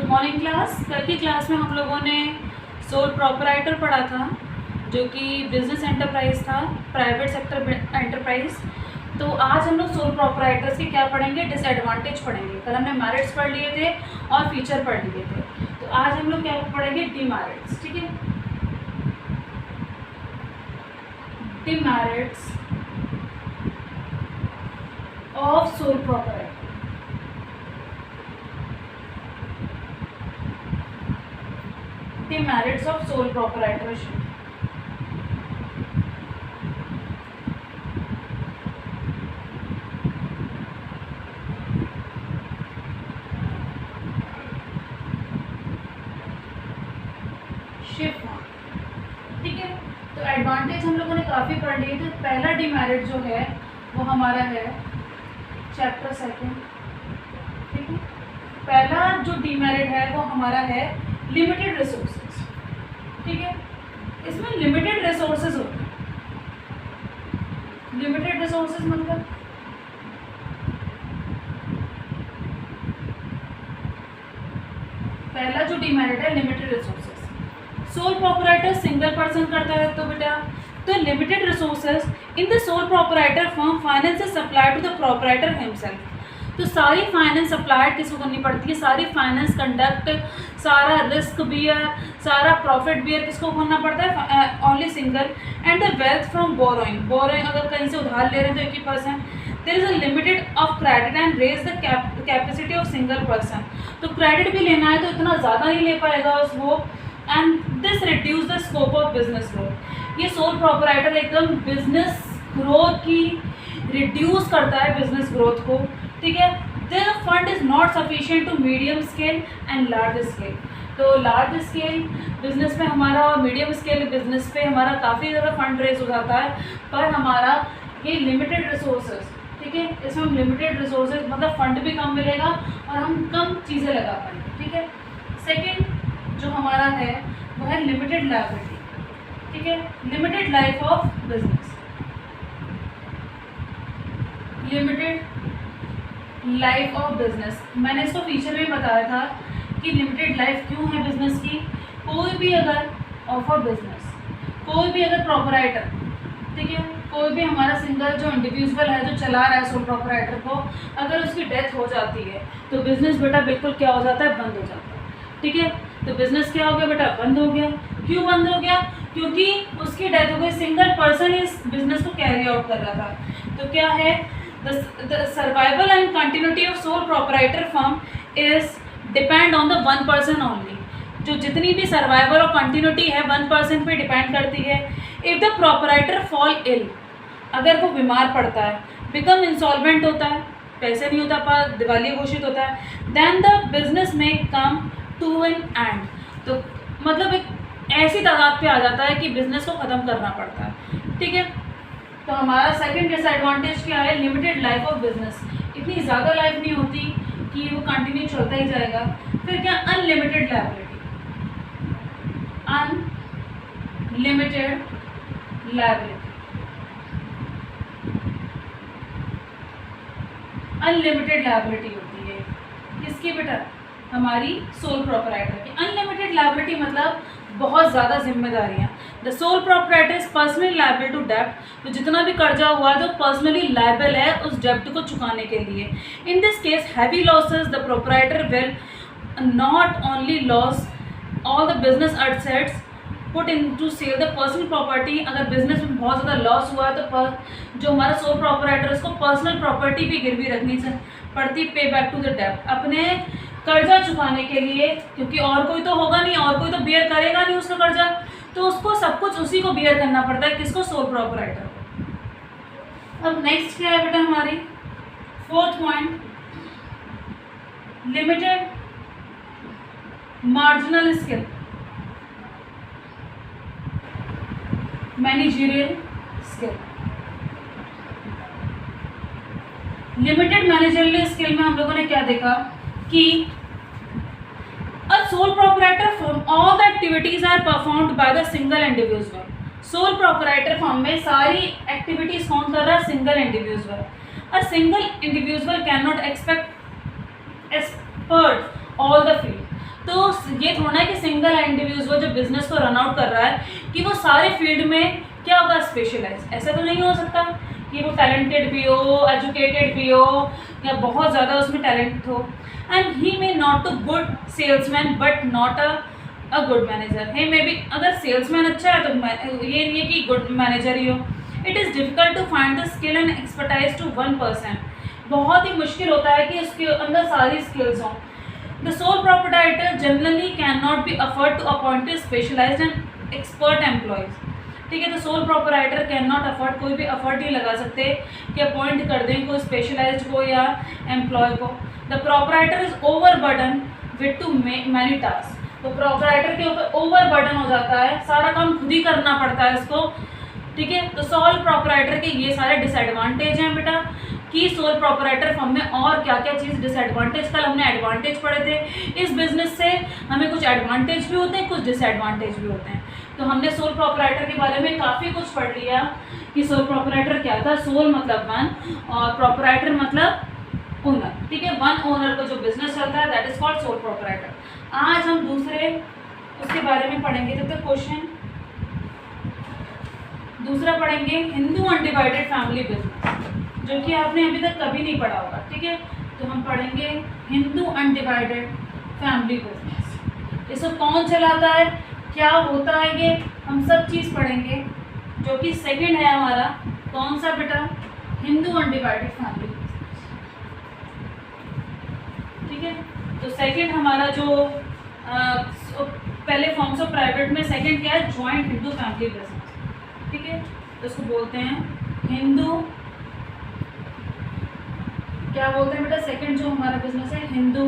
Morning class. कल की class में हम लोगों ने सोल प्रोपराइटर पढ़ा था, जो कि बिजनेस एंटरप्राइज था, प्राइवेट सेक्टर एंटरप्राइज। तो आज हम लोग सोल प्रोपराइटर्स के क्या पढ़ेंगे, डिसएडवांटेज पढ़ेंगे। कल हमने मेरिट्स पढ़ लिए थे और फीचर पढ़ लिए थे। तो आज हम लोग क्या पढ़ेंगे, डीमेरिट्स। ठीक है, demerits of sole proprietor. Demerits of sole proprietorship. ठीक है, तो एडवांटेज हम लोगों ने काफ़ी पढ़ लिए। तो पहला डीमेरिट जो है वो हमारा है चैप्टर सेकंड। ठीक है, पहला जो डीमेरिट है वो हमारा है लिमिटेड रिसोर्सेज। ठीक है, इसमें लिमिटेड रिसोर्सेज होते हैं। लिमिटेड रिसोर्सेज मतलब पहला जो डीमेरिट है limited resources. Sole proprietor single person करता है तो बेटा, तो limited resources in the sole proprietor firm finance is supplied to the proprietor himself. तो सारी फाइनेंस अप्लाइड किसको करनी पड़ती है, सारी फाइनेंस कंडक्ट, सारा रिस्क बियर, सारा प्रॉफिट बियर किसको करना पड़ता है, only single. And the wealth from borrowing, borrowing अगर कहीं से उधार ले रहे हैं तो 81%। There is a limited of credit and raise the capacity of single person. तो क्रेडिट भी लेना है तो इतना ज़्यादा नहीं ले पाएगा वो, and this reduce the scope of business growth. ये सोल प्रोपराइटर एकदम बिजनेस ग्रोथ की रिड्यूस करता है, बिजनेस ग्रोथ को। ठीक है, the fund is not sufficient to medium scale and large scale. तो लार्ज स्केल बिजनेस में हमारा और मीडियम स्केल बिजनेस पे हमारा काफ़ी ज़्यादा फंड रेज हो जाता है, पर हमारा ये लिमिटेड रिसोर्सेज। ठीक है, इसमें हम लिमिटेड रिसोर्सेज मतलब फंड भी कम मिलेगा और हम कम चीज़ें लगा पाएंगे। ठीक है, सेकेंड जो हमारा है वो है लिमिटेड लायबिलिटी। ठीक है, limited life of business, limited life of business. मैंने इसको फीचर में बताया था कि लिमिटेड लाइफ क्यों है बिजनेस की। कोई भी अगर ऑफर बिजनेस, कोई भी अगर प्रोपराइटर, ठीक है, कोई भी हमारा सिंगल जो इंडिविजुअल है जो चला रहा है सोल प्रोपराइटर को, अगर उसकी डेथ हो जाती है तो बिजनेस बेटा बिल्कुल क्या हो जाता है, बंद हो जाता है। ठीक है, तो बिजनेस क्या हो गया बेटा, बंद हो गया। क्यों बंद हो गया, क्योंकि उसकी डेथ हो गई, सिंगल पर्सन इस बिजनेस को कैरी आउट कर रहा था। तो क्या है, the survival and continuity of sole proprietor firm is depend on the one person only। जो जितनी भी सर्वाइवल और कंटिन्यूटी है 1% पे डिपेंड करती है। If the proprietor fall ill, अगर वो बीमार पड़ता है, बिकम इंसॉल्वेंट होता है, पैसे नहीं होता पास, दिवाली घोषित होता है, देन द बिजनेस में कम टू एन एंड। तो मतलब एक ऐसी तादाद पे आ जाता है कि बिजनेस को ख़त्म करना पड़ता है। ठीक है, तो हमारा सेकंड डिसएडवांटेज क्या है, लिमिटेड लाइफ ऑफ बिजनेस। इतनी ज़्यादा लाइफ नहीं होती कि वो कंटिन्यू चलता ही जाएगा। फिर क्या, unlimited liability, unlimited liability, unlimited liability होती है किसकी बेटा, हमारी सोल प्रोपराइटर की। अनलिमिटेड लायबिलिटी मतलब बहुत ज़्यादा जिम्मेदारियाँ। The sole proprietor is personally liable to डेप्ट। तो जितना भी कर्जा हुआ है तो पर्सनली लायबल है उस डेप्ट को चुकाने के लिए। In this case heavy losses the proprietor will not only loss all the business assets put in to sell the personal property. अगर बिजनेस में बहुत ज़्यादा लॉस हुआ है तो जो हमारा सोल प्रोपराइटर उसको पर्सनल प्रॉपर्टी भी गिरवी रखनी पड़ती, पे बैक टू द डेप्ट, अपने कर्जा चुकाने के लिए, क्योंकि और कोई तो होगा नहीं, और कोई तो बियर करेगा नहीं उसका कर्जा, तो उसको सब कुछ उसी को बियर करना पड़ता है, किसको, सोल प्रोपराइटर को। अब नेक्स्ट क्या है बेटा, हमारी fourth point, limited marginal skill, managerial skill. Limited managerial skill में हम लोगों ने क्या देखा कि a sole proprietor firm all the activities are performed by the single individual। Soul proprietor firm में सारी एक्टिविटीज कौन कर रहा है, single individual. A single individual can not expect expert all the field. तो ये थोड़ा है कि सिंगल इंडिविजुअल जो बिजनेस को रन आउट कर रहा है कि वो सारे फील्ड में क्या होगा, स्पेशलाइज। ऐसा तो नहीं हो सकता कि वो टैलेंटेड भी हो, एजुकेटेड भी हो, या बहुत ज़्यादा उसमें टैलेंट हो। And he may not a good salesman but not a good manager. He may be अगर सेल्समैन अच्छा है तो ये नहीं है कि गुड मैनेजर ही हो। It is difficult to find the skill and expertise to one person. बहुत ही मुश्किल होता है कि उसके अंदर सारी स्किल्स हों। The sole proprietor generally can not be afford to appoint specialised and expert employees. ठीक है, तो sole proprietor can not afford, कोई भी अफोर्ड नहीं लगा सकते कि अपॉइंट कर दें कोई स्पेशलाइज्ड को या एम्प्लॉय को। The proprietor is over burden with to many task. तो प्रोप्राइटर के ऊपर ओवर बर्डन हो जाता है, सारा काम खुद ही करना पड़ता है इसको। ठीक है, तो सोल प्रोप्राइटर के ये सारे डिसएडवांटेज हैं बेटा कि सोल प्रोप्राइटर फर्म में और क्या क्या चीज़ डिसएडवांटेज, कल हमने एडवांटेज पढ़े थे। इस बिजनेस से हमें कुछ एडवांटेज भी होते हैं, कुछ डिसएडवांटेज भी होते हैं। तो हमने सोल प्रोप्राइटर के बारे में काफ़ी कुछ पढ़ लिया कि सोल प्रोप्राइटर क्या था। सोल मतलब वन और प्रोप्राइटर मतलब ओनर। ठीक है, वन ओनर का जो बिजनेस चलता है that is called sole proprietor. आज हम दूसरे उसके बारे में पढ़ेंगे। जब तक क्वेश्चन दूसरा पढ़ेंगे, हिंदू अनडिवाइडेड फैमिली बिजनेस, जो कि आपने अभी तक कभी नहीं पढ़ा होगा। ठीक है, तो हम पढ़ेंगे हिंदू अनडिवाइडेड फैमिली बिजनेस। इसको कौन चलाता है, क्या होता है, ये हम सब चीज़ पढ़ेंगे। जो कि सेकंड है हमारा कौन सा बेटा, हिंदू अनडिवाइडेड फैमिली बिजनेस। ठीक है, तो सेकंड हमारा जो पहले फॉर्म्स ऑफ प्राइवेट में सेकंड क्या है, जॉइंट हिंदू फैमिली बिजनेस। ठीक है, तो इसको बोलते हैं हिंदू, क्या बोलते हैं बेटा, सेकंड जो हमारा बिजनेस है Hindu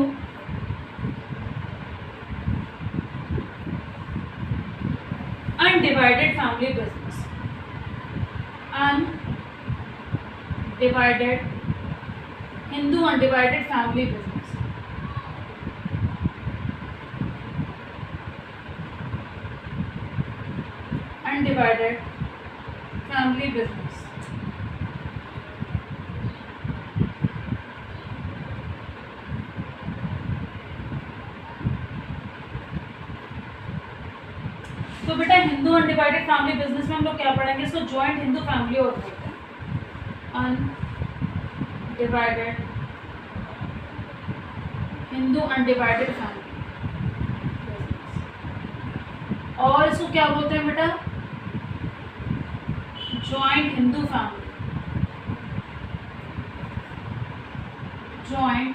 undivided family business. Undivided Hindu undivided family business. Undivided family business. तो बेटा हिंदू अनडिवाइडेड फैमिली बिजनेस में हम लोग क्या पढ़ेंगे, इसको जॉइंट हिंदू फैमिली और बोलते हैं। अनडिवाइडेड हिंदू अनडिवाइडेड फैमिली, और इसको क्या बोलते हैं बेटा, joint Hindu family. Joint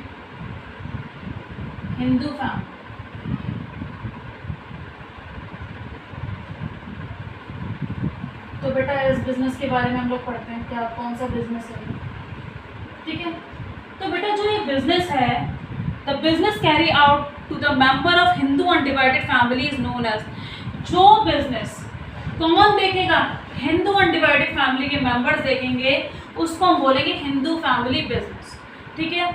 Hindu family. तो बेटा इस बिजनेस के बारे में हम लोग पढ़ते हैं, क्या कौन सा बिजनेस है। ठीक है, तो बेटा जो ये बिजनेस है, the business carry out to the member of Hindu undivided family is known as. जो बिजनेस कौन देखेगा, हिंदू अनडिवाइडेड फैमिली के मेंबर्स देखेंगे, उसको हम बोलेंगे हिंदू फैमिली बिजनेस। ठीक है,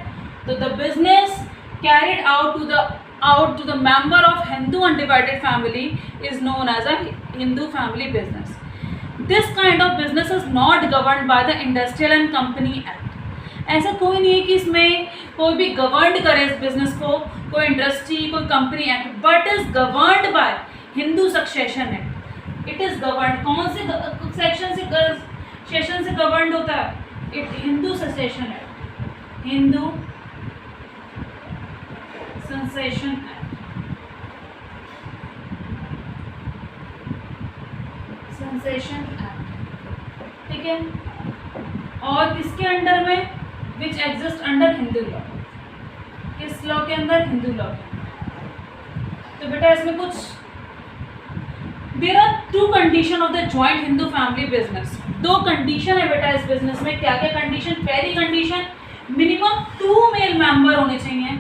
तो the business carried out to the member of Hindu undivided family is known as a Hindu family business. This kind of business is not governed by the industrial and company act. ऐसा कोई नहीं है कि इसमें कोई भी गवर्न करे इस बिजनेस को, कोई इंडस्ट्री, कोई company act, but is governed bye Hindu succession act. It is govern, कौन से सेशन से गवर्न होता है, it Hindu succession act. Hindu succession act, succession act. ठीक है, और किसके अंडर में, which exist under Hindu law. किस लॉ के अंदर, हिंदू लॉ के अंदर। तो बेटा इसमें कुछ there are two condition of the joint Hindu family business. दो कंडीशन है बेटा इस बिजनेस में। क्या क्या कंडीशन, पहली कंडीशन मिनिमम 2 मेल मेंबर होने चाहिए।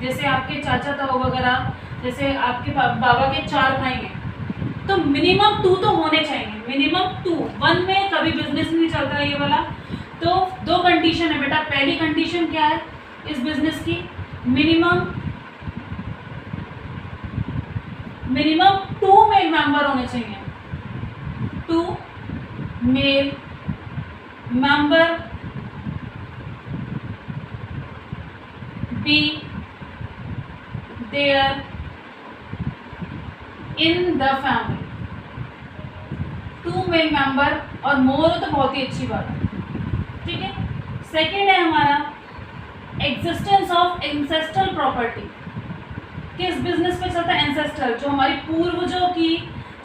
जैसे आपके चाचा ताऊ वगैरह, जैसे आपके बाबा के 4 भाई हैं, तो मिनिमम 2 तो होने चाहिए, मिनिमम 2। 1 में कभी बिजनेस नहीं चलता ये वाला। तो 2 कंडीशन है बेटा। पहली कंडीशन क्या है इस बिजनेस की, मिनिमम 2 मेल मेंबर होने चाहिए। 2 male member be there in the family, 2 male member और मोर हो तो बहुत ही अच्छी बात है, ठीक है। सेकेंड है हमारा एग्जिस्टेंस ऑफ एंसेस्ट्रल प्रॉपर्टी। किस बिजनेस पे चलता है? एंसेस्ट्रल, जो हमारी पूर्वजों की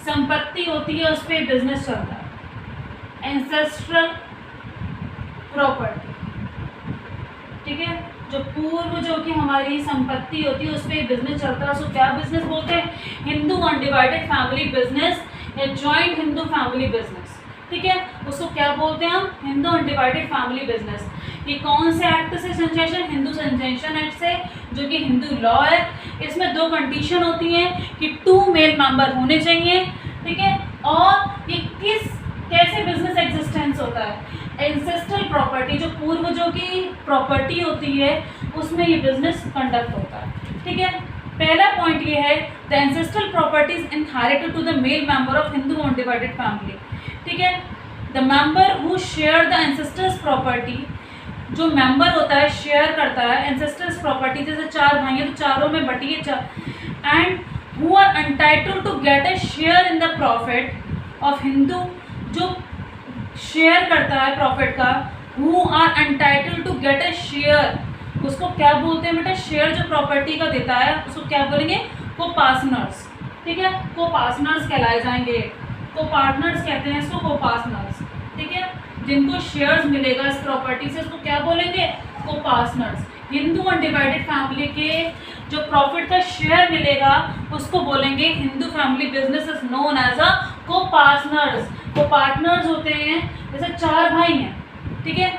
संपत्ति होती है उस पर बिजनेस चलता है, एंसेस्ट्रल प्रॉपर्टी, ठीक है। जो पूर्वजों की हमारी संपत्ति होती है उस पर बिजनेस चलता है, उसको क्या बिजनेस बोलते हैं? हिंदू अनडिवाइडेड फैमिली बिजनेस या जॉइंट हिंदू फैमिली बिजनेस, ठीक है। उसको क्या बोलते हैं हम? Hindu undivided family business. ये कौन से एक्ट से संशेषण? हिंदू संशेषण एक्ट से, जो कि हिंदू लॉ है। इसमें 2 कंडीशन होती हैं कि 2 मेल मेंबर होने चाहिए, ठीक है। और ये कैसे बिजनेस एग्जिस्टेंस होता है? एंसेस्ट्रल प्रॉपर्टी, जो पूर्वजों की प्रॉपर्टी होती है उसमें ये बिजनेस कंडक्ट होता है, ठीक है। पहला पॉइंट ये है the ancestral properties inherited to the male member of Hindu undivided family, ठीक है। The member who share the ancestors property, जो मेंबर होता है शेयर करता है एंसेस्टर्स प्रॉपर्टी, जैसे 4 भाई हैं तो चारों में बटी है, and who are entitled to get a share in the profit of Hindu, जो शेयर करता है प्रॉफिट का, who are entitled to get a share, उसको क्या बोलते हैं बेटा? शेयर जो प्रॉपर्टी का देता है उसको क्या बोलेंगे? को पार्टनर्स, ठीक है। को पार्टनर्स कहलाए जाएंगे, को पार्टनर्स कहते हैं इसको, को पार्टनर्स, ठीक है। जिनको शेयर्स मिलेगा इस प्रॉपर्टी से उसको क्या बोलेंगे? को पार्टनर्स। हिंदू अनडिवाइडेड फैमिली के जो प्रॉफिट का शेयर मिलेगा उसको बोलेंगे Hindu family business is known as a co partners. को पार्टनर्स होते हैं जैसे 4 भाई हैं, ठीक है।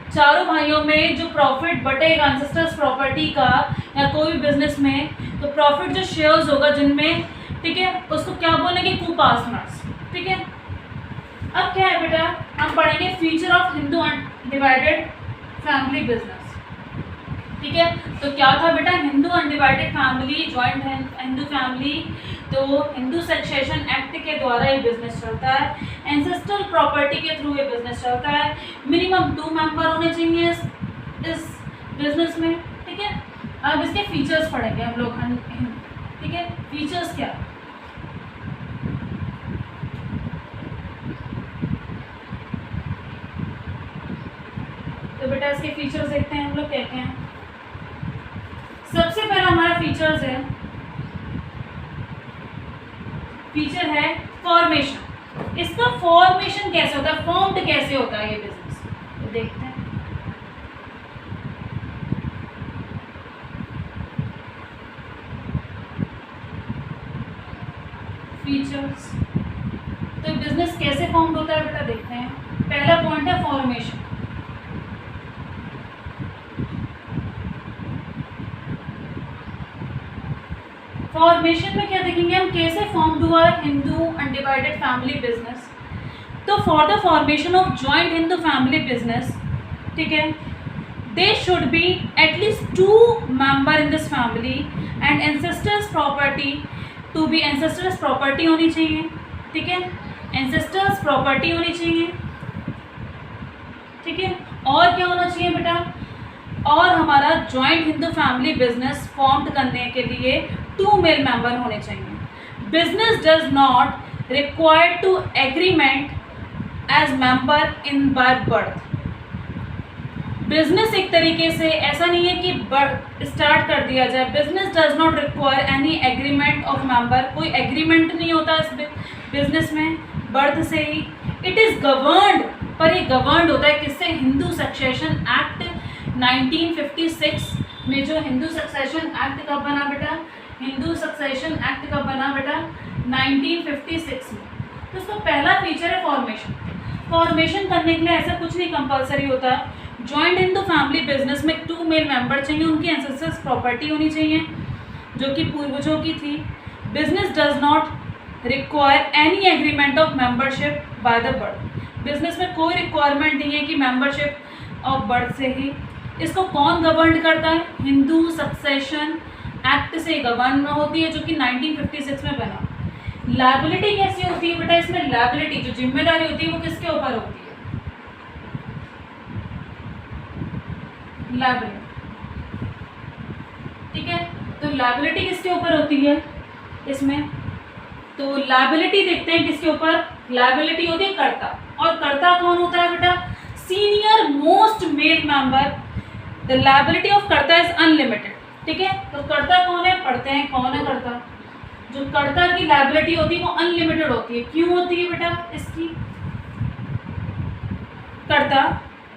चारों भाइयों में जो प्रॉफिट बटेगा एंसेस्टर्स प्रॉपर्टी का या कोई भी बिजनेस में, तो प्रॉफिट जो शेयर्स होगा जिनमें, ठीक है, उसको क्या बोलेंगे? को पार्टनर्स, ठीक है। अब क्या है बेटा? हम पढ़ेंगे feature of Hindu undivided family business, ठीक है। तो क्या था बेटा? Hindu undivided family, joint Hindu family, तो हिंदू सक्सेशन एक्ट के द्वारा ये बिजनेस चलता है, एंसेस्ट्रल प्रॉपर्टी के थ्रू ये बिजनेस चलता है, मिनिमम 2 मेंबर होने चाहिए इस बिजनेस में, ठीक है। अब इसके फीचर्स पढ़ेंगे हम लोग, ठीक है। फीचर्स क्या? तो बेटा इसके फीचर्स देखते हैं हम लोग क्या क्या हैं। सबसे पहला हमारा फीचर्स है, फीचर है फॉर्मेशन। इसका फॉर्मेशन कैसे होता है? फॉर्म्ड कैसे होता है ये बिजनेस? तो देखते हैं। फीचर्स, तो बिजनेस कैसे फॉर्म्ड होता है बेटा? देखते हैं। पहला पॉइंट है फॉर्मेशन। फॉर्मेशन में क्या देखेंगे हम? कैसे फॉर्म्ड हुआ हिंदू अनडिवाइडेड फैमिली बिजनेस। तो for the formation of joint Hindu family business, ठीक है, they should be at least 2 member in this family and ancestors property to be, ancestors property होनी चाहिए, ठीक है। एंसेस्टर्स प्रॉपर्टी होनी चाहिए, ठीक है। और क्या होना चाहिए बेटा? और हमारा joint Hindu family business form करने के लिए 2 मेल मेंबर होने चाहिए। Business does not require to agreement as member in by birth. Business एक तरीके से ऐसा नहीं है कि स्टार्ट कर दिया जाए। Business does not require any agreement of member, कोई एग्रीमेंट नहीं होता इस बिजनेस में बर्थ से ही। इट इज़ गवर्नड, पर ये गवर्नड होता है किससे? हिंदू सक्सेशन एक्ट 1956 में। जो हिंदू सक्सेशन एक्ट कब बना बेटा? हिंदू सक्सेशन एक्ट कब बना बेटा? 1956 में। तो इसका पहला फीचर है फॉर्मेशन। फॉर्मेशन करने के लिए ऐसा कुछ नहीं कंपलसरी होता। जॉइंट हिंदू फैमिली बिजनेस में 2 मेल मेंबर चाहिए, उनकी एंसेस्टर्स प्रॉपर्टी होनी चाहिए जो कि पूर्वजों की थी। Business does not require any agreement of membership by the birth. Business में कोई रिक्वायरमेंट नहीं है कि मेंबरशिप ऑफ बर्थ से ही। इसको कौन गवर्न करता है? हिंदू सक्सेशन एक्ट से गवर्न होती है जो कि 1956 में बना। लायबिलिटी कैसी होती है बेटा? इसमें लायबिलिटी जो जिम्मेदारी होती है वो किसके ऊपर होती है? लायबिलिटी, ठीक है। तो लायबिलिटी किसके ऊपर होती है इसमें? तो लायबिलिटी देखते हैं किसके ऊपर, लायबिलिटी होती है कर्ता, और कर्ता कौन होता है बेटा, senior most male member. The liability of कर्ता इज अनलिमिटेड। ठीक है, तो कर्ता कौन है, पढ़ते हैं कौन है कर्ता। जो कर्ता की लायबिलिटी होती है वो अनलिमिटेड होती है। क्यों होती है बेटा इसकी, कर्ता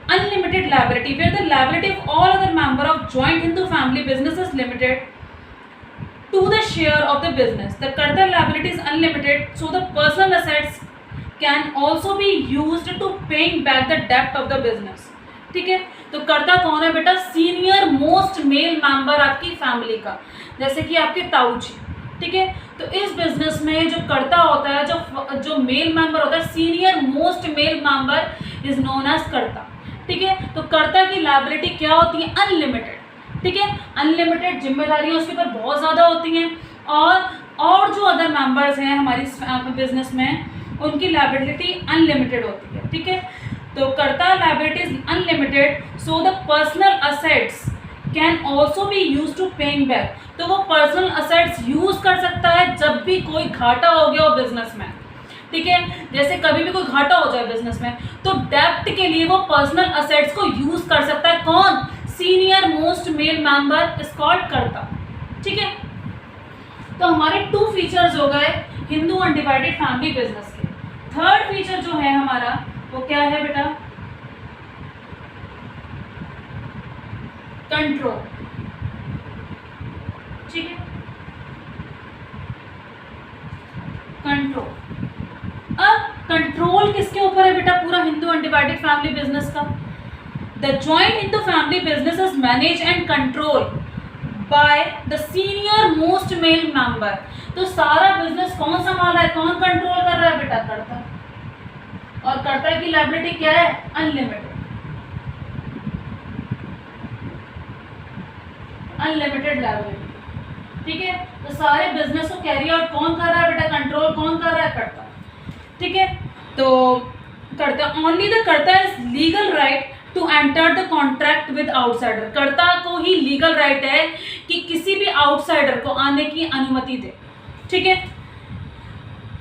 unlimited liability where the liability of all other member of joint Hindu family business is limited to the share of the business. The Karta liability is unlimited, so the personal assets can also be used to paying back the debt of the business. ठीक है, तो कर्ता कौन है बेटा, senior most male member आपकी family का, जैसे कि आपके ताऊ जी। ठीक है, तो इस बिजनेस में जो कर्ता होता है, जो मेल मेंबर होता है, senior most male member is known as karta. ठीक है, तो कर्ता की लायबिलिटी क्या होती है, अनलिमिटेड। ठीक है, अनलिमिटेड जिम्मेदारियां उसके ऊपर बहुत ज़्यादा होती हैं, और जो अदर मेंबर्स हैं हमारी बिजनेस में उनकी लायबिलिटी अनलिमिटेड होती है। ठीक है, तो karta liability is unlimited, so the personal assets can also be use to paying back. तो वो पर्सनल असेट्स यूज कर सकता है जब भी कोई घाटा हो गया हो बिजनेस में। ठीक है, जैसे कभी भी कोई घाटा हो जाए बिजनेस में, तो डेप्ट के लिए वो पर्सनल असेट्स को यूज कर सकता है। कौन, senior most male member is called कर्ता। ठीक है, तो हमारे 2 फीचर्स हो गए हिंदू अनडिवाइडेड फैमिली बिजनेस के। थर्ड फीचर जो है हमारा वो क्या है बेटा, कंट्रोल। ठीक है, कंट्रोल। अब कंट्रोल किसके ऊपर है बेटा, पूरा हिंदू अनडिवाइडेड फैमिली बिजनेस का। The joint Hindu family business is manage and control by the senior most male member. तो सारा बिजनेस कौन संभाल रहा है, कौन कंट्रोल कर रहा है बेटा, कर्ता। और कर्ता की लायबिलिटी क्या है, अनलिमिटेड, अनलिमिटेड लायबिलिटी। ठीक है, तो सारे बिजनेस को कैरी आउट कौन कर रहा है बेटा, कंट्रोल कौन कर रहा है, कर्ता। ठीक है, तो karta, only the karta is legal right to enter the contract with outsider. Karta को ही लीगल राइट है कि किसी भी आउटसाइडर को आने की अनुमति दे। ठीक है,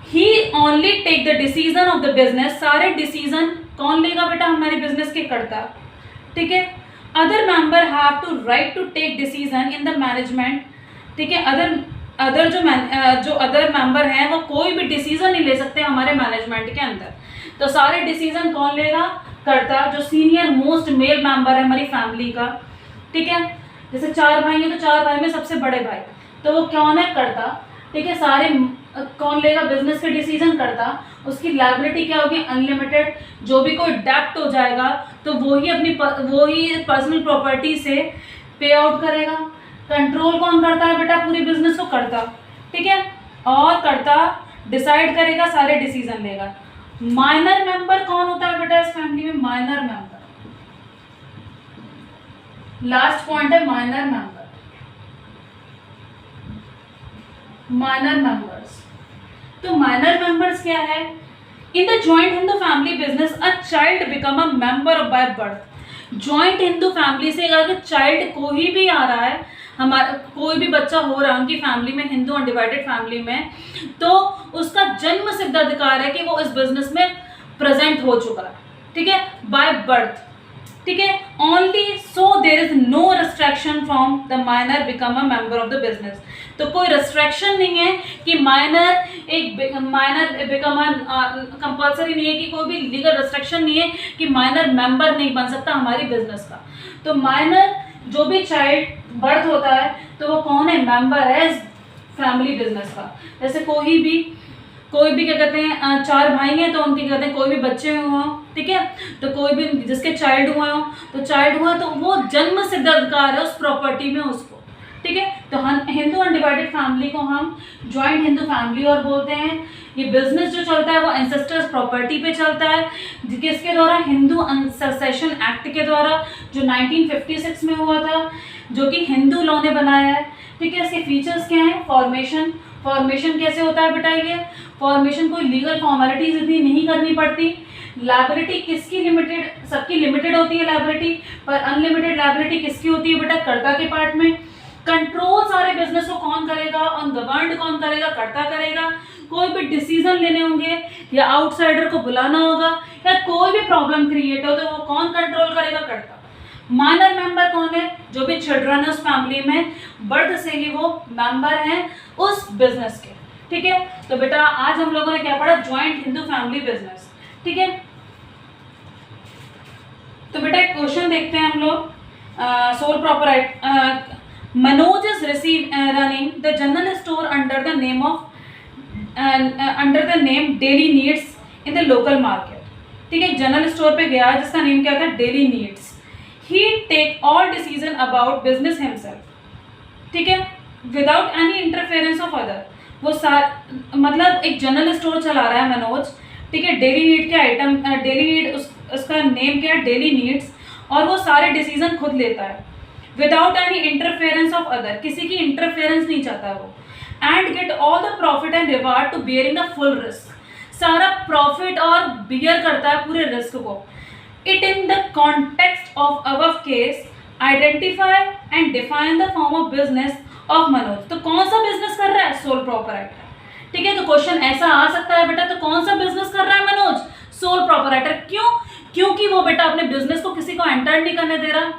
he only take the decision of the business. सारे डिसीजन कौन लेगा बेटा, हमारे बिजनेस के कर्ता। ठीक है, other member have to right to take decision in the management. ठीक है, अदर जो अदर मेंबर हैं वो कोई भी डिसीजन नहीं ले सकते हमारे मैनेजमेंट के अंदर। तो सारे डिसीजन कौन लेगा, कर्ता, जो सीनियर मोस्ट मेल मेंबर है हमारी फैमिली का। ठीक है, जैसे 4 भाई हैं तो 4 भाई में सबसे बड़े भाई, तो वो कौन है, कर्ता। ठीक है, सारे कौन लेगा बिजनेस के डिसीजन, कर्ता। उसकी लायबिलिटी क्या होगी, अनलिमिटेड। जो भी कोई डेप्ट हो जाएगा तो वो ही पर्सनल प्रॉपर्टी से पे आउट करेगा। कंट्रोल कौन करता है बेटा, पूरी बिजनेस को, कर्ता। ठीक है, और कर्ता डिसाइड करेगा, सारे डिसीजन लेगा। माइनर मेंबर कौन होता है बेटा इस फैमिली में, माइनर मेंबर। लास्ट पॉइंट है माइनर मेंबर। माइनर मेंबर्स, तो माइनर मेंबर्स क्या है, in the joint Hindu family business a child become a member by birth. Joint Hindu family से अगर चाइल्ड कोई भी आ रहा है, हमारा कोई भी बच्चा हो रहा है उनकी फैमिली में, हिंदू अनडिवाइडेड फैमिली में, तो उसका जन्म सिद्ध अधिकार है कि वो इस बिजनेस में प्रेजेंट हो चुका है। ठीक है, बाय बर्थ। ठीक है, only so there is no restriction from the minor become a member of the business. तो कोई रिस्ट्रिक्शन नहीं है कि माइनर बिकम कंपल्सरी नहीं है, कि कोई भी लीगल रिस्ट्रिक्शन नहीं है कि माइनर मेंबर नहीं बन सकता हमारी बिजनेस का। तो माइनर जो भी चाइल्ड बर्थ होता है तो वो कौन है, मेंबर है फैमिली बिजनेस का। जैसे कोई भी क्या कहते हैं, 4 भाई हैं तो उनके कहते हैं कोई भी बच्चे हुए हों। ठीक है, तो कोई भी जिसके चाइल्ड हुए हों, तो चाइल्ड हुआ तो वो जन्म सिद्ध अधिकार है उस प्रॉपर्टी में उसको। ठीक है, तो हम हिंदू अनडिवाइडेड फैमिली को हम जॉइंट हिंदू फैमिली और बोलते हैं। ये बिजनेस जो चलता है वो एंसेस्टर्स प्रॉपर्टी पे चलता है, किसके द्वारा, हिंदू सक्सेशन एक्ट के द्वारा, जो 1956 में हुआ था, जो कि हिंदू लॉ ने बनाया है। ठीक है, इसके फीचर्स क्या हैं, फॉर्मेशन कैसे होता है बेटा, ये फॉर्मेशन कोई लीगल फॉर्मेलिटीज इतनी नहीं करनी पड़ती। लायबिलिटी किसकी लिमिटेड, सबकी लिमिटेड होती है लायबिलिटी, पर अनलिमिटेड लायबिलिटी किसकी होती है बेटा, कर्ता के पार्ट में। कंट्रोल सारे बिजनेस को कौन करेगा, ऑन गवर्नड कौन करेगा, कर्ता करेगा। कोई भी डिसीजन लेने होंगे या आउटसाइडर को बुलाना होगा या कोई भी प्रॉब्लम क्रिएट हो तो वो कौन कंट्रोल करेगा? कर्ता। माइनर मेंबर कौन है? जो भी चिल्ड्रन है उस फैमिली में, बर्थ से ही वो मेंबर हैं उस बिजनेस के। ठीक है, तो बेटा आज हम लोगों ने क्या पढ़ा? Joint Hindu family business. ठीक है, तो बेटा एक क्वेश्चन देखते हैं हम लोग। Sole proprietor Manoj is running the general store under the name daily needs in the local market. ठीक है, जनरल स्टोर पे गया जिसका नेम क्या था? Daily needs. He take all decision about business himself. ठीक है, without any interference of other. वो मतलब एक जनरल स्टोर चला रहा है मनोज। ठीक है, डेली नीड के आइटम, डेली नीड उसका नेम क्या है? Daily needs. और वो सारे डिसीजन खुद लेता है without any interference of other, किसी की इंटरफेरेंस नहीं चाहता वो। And get all the profit and reward to bearing the full risk. सारा प्रॉफिट और बियर करता है पूरे रिस्क को। It in the context of above case identify and define the form of business of Manoj. तो कौन सा बिजनेस कर रहा है? Sole proprietor. ठीक है, तो क्वेश्चन ऐसा आ सकता है बेटा, तो कौन सा बिजनेस कर रहा है मनोज? Soul proprietor. क्यों? क्योंकि वो बेटा अपने बिजनेस को किसी को एंटर नहीं करने दे रहा,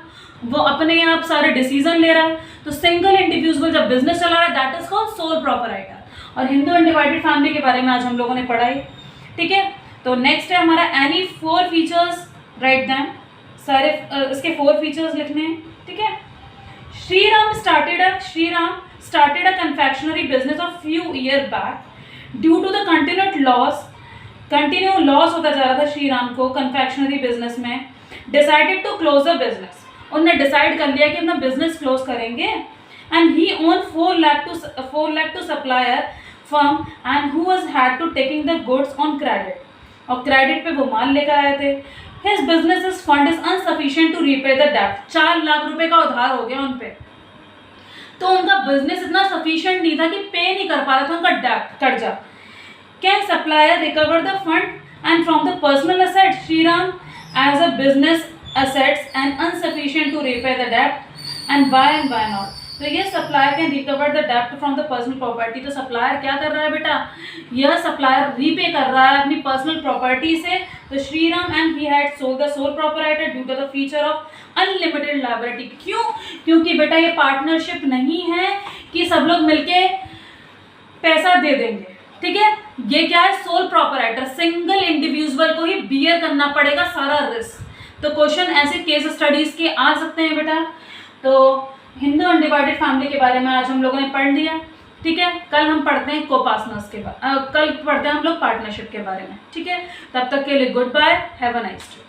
वो अपने आप सारे डिसीजन ले रहा है। तो सिंगल इंडिविजुअल जब बिजनेस चला रहा है that is called sole proprietor. और हिंदू अनडिवाइडेड फैमिली के बारे में आज हम लोगों ने पढ़ा ही। ठीक है, तो नेक्स्ट है हमारा एनी 4 फीचर्स, राइट देम। सारे इसके 4 फीचर्स लिखने हैं। ठीक है, Shriram started a confectionery business a few years back due to the continue loss होता जा रहा था श्रीराम को कन्फेक्शनरी बिजनेस में। Decided to close a business, उन्होंने डिसाइड कर लिया कि अपना बिजनेस क्लोज करेंगे। And he own 4 lakh to supplier firm and who was had to taking the goods on credit, और क्रेडिट पे वो माल लेकर आए थे। His business fund is unsufficient to repay the debt. 4 lakh रुपए का उधार हो गया उन पे, तो उनका बिजनेस इतना सफिशिएंट नहीं था कि पे नहीं कर पा रहा था उनका डेट, कर्जा। Can supplier recover the fund and from the personal asset Shriram as a business assets and insufficient to repay the debt and why not? तो ये सप्लायर कैन रिकवर द डेप्ट फ्रॉम द पर्सनल प्रॉपर्टी। तो supplier क्या कर रहा है बेटा? यह सप्लायर रीपे कर रहा है अपनी पर्सनल प्रॉपर्टी से। तो Shriram and he had sold the sole proprietor due to the feature of unlimited liability. क्यों? क्योंकि बेटा ये पार्टनरशिप नहीं है कि सब लोग मिलके पैसा दे देंगे। ठीक है, ये क्या है? सोल प्रॉपराइटर, सिंगल इंडिविजुअल को ही बियर करना पड़ेगा सारा रिस्क। तो क्वेश्चन ऐसे केस स्टडीज के आ सकते हैं बेटा। तो हिंदू अनडिवाइडेड फैमिली के बारे में आज हम लोगों ने पढ़ लिया। ठीक है, कल हम पढ़ते हैं कोपार्टनर्स के कल पढ़ते हैं हम लोग पार्टनरशिप के बारे में। ठीक है, तब तक के लिए goodbye, have a nice day.